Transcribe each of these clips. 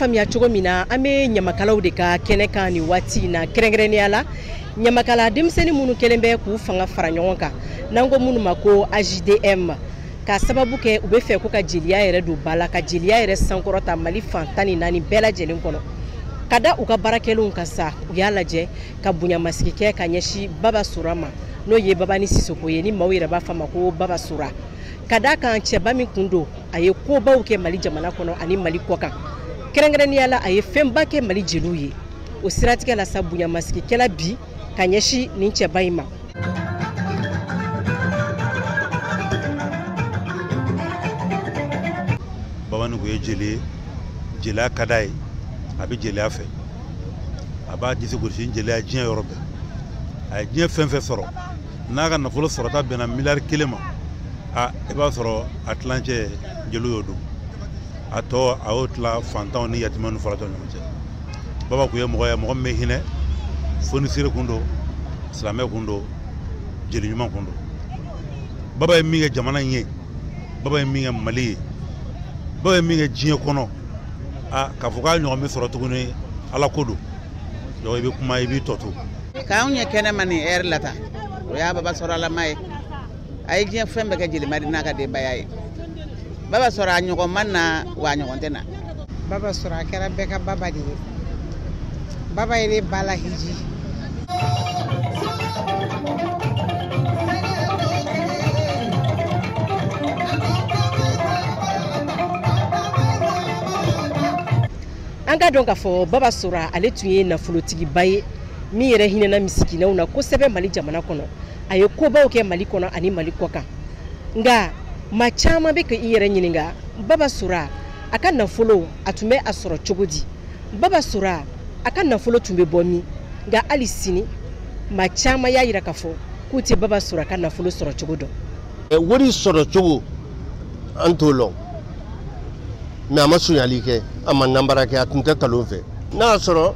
faamuya cogo min na an bɛ ɲamakalaw de ka kɛnɛ kan ni waati na kɛrɛnkɛrɛnnenya la ɲamakala denmisɛnnin minnu kɛlen bɛ k'u fanga fara ɲɔgɔn kan n'an ko minnu ma ko AJDM ka sababu kɛ u bɛ fɛ ko ka jeliya yɛrɛ don ba la ka jeliya yɛrɛ sankɔrɔta Mali fan 14 bɛɛ lajɛlen kɔnɔ ka da u ka baarakɛlaw kan sa u y'a lajɛ ka bonyamasigi kɛ ka ɲɛsin Baba Sora ma n'o ye Baba ni Sisoko ye ni maaw yɛrɛ b'a fɔ ma ko Baba Sora ka da kan cɛba min kun don a ye kobaw kɛ Mali jamana kɔnɔ ani Mali kɔkan kɛrɛnkɛrɛnnenya la a ye fɛnba kɛ Mali jeliw ye o siratigɛ la sa bonyamasigikɛla bi ka ɲɛsin nin cɛba in ma. Baba ni ko ye jeli jeliya ka d'a ye a bɛ jeliya fɛ a b'a disi gosi jeliya diɲɛ yɔrɔ bɛɛ a ye diɲɛ fɛn fɛn sɔrɔ n'a ka nafolo sɔrɔta bɛnna miliyari 1 ma i b'a sɔrɔ a tilancɛ jeliw y'o don a tɔ a y'o tila fantanw ni yatimɛw ni faratɔw ni ɲɔgɔn cɛ. Baba kun ye mɔgɔ ye mɔgɔ min bɛ hinɛ fonisire kun don silamɛ kun don jeli ɲuman kun don. Baba ye min kɛ jamana in ye Baba ye min kɛ Mali ye Baba ye min kɛ diɲɛ kɔnɔ k'a fɔ k'a ɲɔgɔn min sɔrɔ tuguni ala ko don donc i bɛ kuma i b'i tɔ to. K'anw ye kɛnɛ ma nin heure la tan o y'a Baba Sora lama ye a ye diɲɛ fɛn bɛɛ kɛ jeli Madi n'a ka denbaya ye. Baba Sora a ɲɔgɔn ma na wa a ɲɔgɔn tɛ na. Baba Sora a kɛra bɛɛ ka baba de ye. Baba ye ba la hiji. An ka dɔn k'a fɔ Baba Sora ale tun ye nafolotigiba ye min yɛrɛ hinɛna misikinɛw na kosɛbɛ Mali jamana kɔnɔ a ye kobaw kɛ Mali kɔnɔ ani Mali kɔkan nka maa caman bɛ ka i yɛrɛ ɲininka Baba Sora a ka nafolo a tun bɛ a sɔrɔ cogo di Baba Sora a ka nafolo tun bɛ bɔ min nka hali sini maa caman y'a jira k'a fɔ k'u tɛ Baba Sora ka nafolo sɔrɔ cogo dɔn. Wari sɔrɔ cogo an t'o lɔn mais a ma sonyali kɛ a ma nanbara kɛ a tun tɛ kalon fɛ n'a y'a sɔrɔ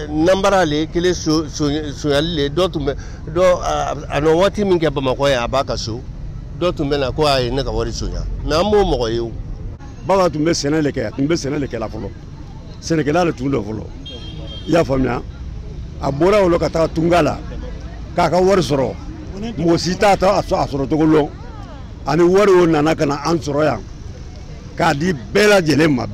nanbara le kelen sonyali le dɔ tun bɛ a nɔ waati min kɛ Bamakɔ ye a b'a ka so dɔ tun bɛ na ko a ye ne ka wari sonya mais an b'o mɔgɔ ye o. Baba tun bɛ sɛnɛ le kɛ a tun bɛ sɛnɛ le kɛla fɔlɔ sɛnɛkɛla le tun don fɔlɔ i y'a faamuya a bɔra o la ka taa tunga la k'a ka wari sɔrɔ mɔgɔ si t'a a sɔrɔ cogo lɔn ani wari o nana ka na an sɔrɔ yan k'a di bɛɛ lajɛlen ma.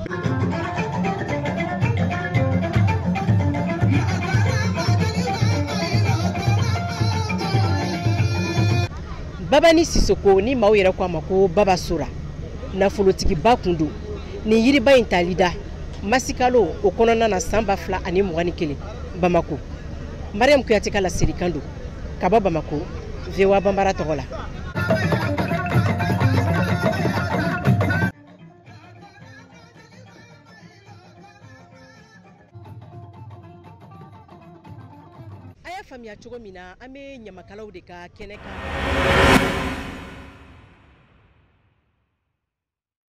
Baba ni Sisoko ni maaw yɛrɛ ko a ma ko Baba Sora nafolotigiba kun don nin yiriba in tali da masikalo o kɔnɔna na san 2021 Bamako Mariam Kouyaté ka laselikan don ka bɔ Bamako VOA Bambara tɔgɔ la. A y'a faamuya cogo min na an bɛ ɲamakalaw de ka kɛnɛ kan